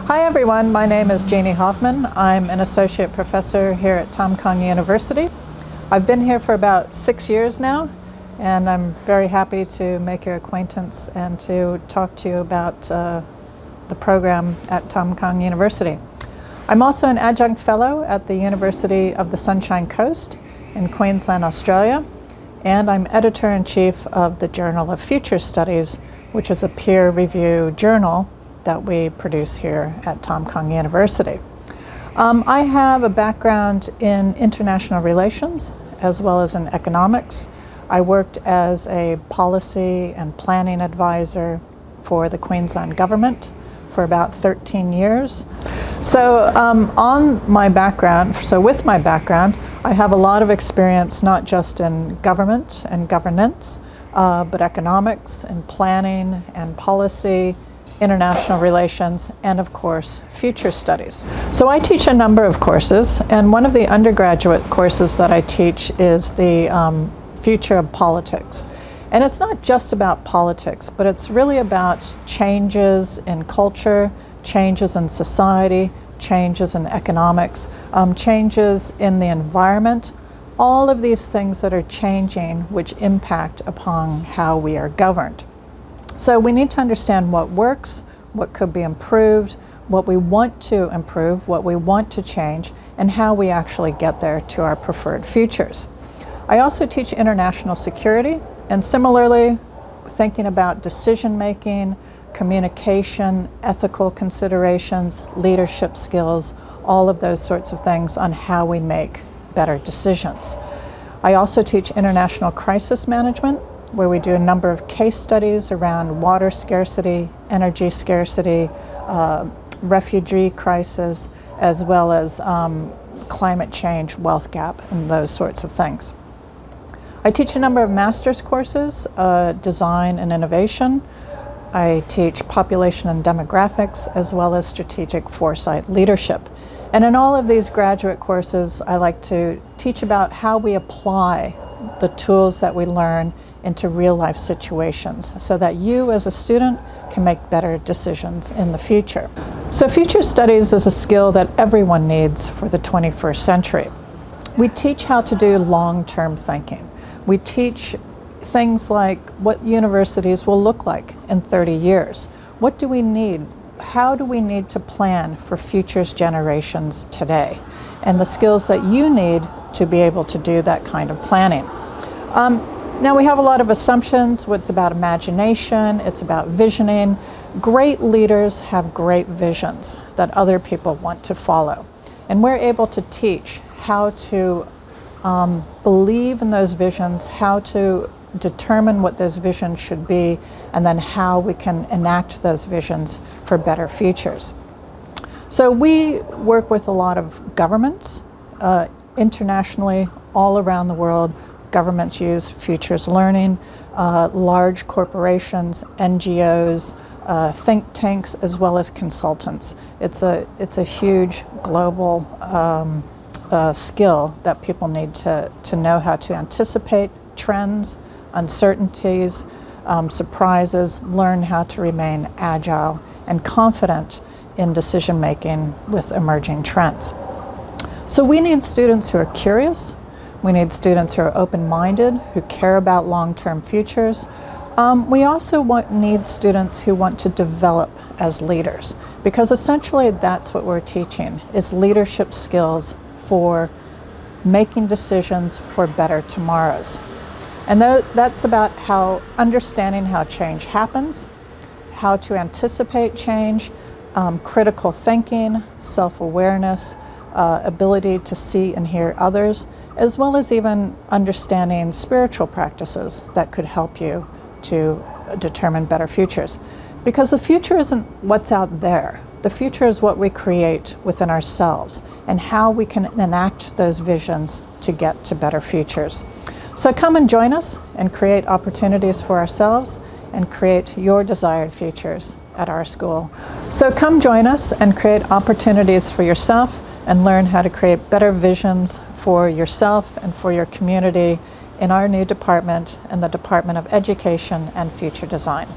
Hi everyone, my name is Jeannie Hoffman. I'm an associate professor here at淡江University. I've been here for about 6 years now, and I'm very happy to make your acquaintance and to talk to you about the program at淡江University. I'm also an adjunct fellow at the University of the Sunshine Coast in Queensland, Australia, and I'm editor-in-chief of the Journal of Future Studies, which is a peer-reviewed journal that we produce here at淡江University. I have a background in international relations as well as in economics. I worked as a policy and planning advisor for the Queensland government for about 13 years. So with my background, I have a lot of experience not just in government and governance, but economics and planning and policy, international relations, and of course, future studies. So I teach a number of courses, and one of the undergraduate courses that I teach is the future of politics. And it's not just about politics, but it's really about changes in culture, changes in society, changes in economics, changes in the environment, all of these things that are changing which impact upon how we are governed. So we need to understand what works, what could be improved, what we want to improve, what we want to change, and how we actually get there to our preferred futures. I also teach international security, and similarly, thinking about decision-making, communication, ethical considerations, leadership skills, all of those sorts of things on how we make better decisions. I also teach international crisis management, where we do a number of case studies around water scarcity, energy scarcity, refugee crisis, as well as climate change, wealth gap, and those sorts of things. I teach a number of master's courses, design and innovation. I teach population and demographics, as well as strategic foresight leadership. And in all of these graduate courses, I like to teach about how we apply the tools that we learn into real-life situations so that you as a student can make better decisions in the future. So future studies is a skill that everyone needs for the 21st century. We teach how to do long-term thinking. We teach things like what universities will look like in 30 years. What do we need? How do we need to plan for futures generations today? And the skills that you need to be able to do that kind of planning. Now we have a lot of assumptions. It's about imagination, it's about visioning. Great leaders have great visions that other people want to follow. And we're able to teach how to believe in those visions, how to determine what those visions should be, and then how we can enact those visions for better futures. So we work with a lot of governments internationally, all around the world. Governments use futures learning, large corporations, NGOs, think tanks, as well as consultants. It's a huge global skill that people need to know how to anticipate trends, uncertainties, surprises, learn how to remain agile and confident in decision making with emerging trends. So we need students who are curious. We need students who are open-minded, who care about long-term futures. We also need students who want to develop as leaders, because essentially that's what we're teaching, is leadership skills for making decisions for better tomorrows. And that's about understanding how change happens, how to anticipate change, critical thinking, self-awareness, ability to see and hear others, as well as even understanding spiritual practices that could help you to determine better futures. Because the future isn't what's out there. The future is what we create within ourselves and how we can enact those visions to get to better futures. So come and join us and create opportunities for ourselves and create your desired futures at our school. So come join us and create opportunities for yourself and learn how to create better visions for yourself and for your community in our new department, in the Department of Education and Future Design.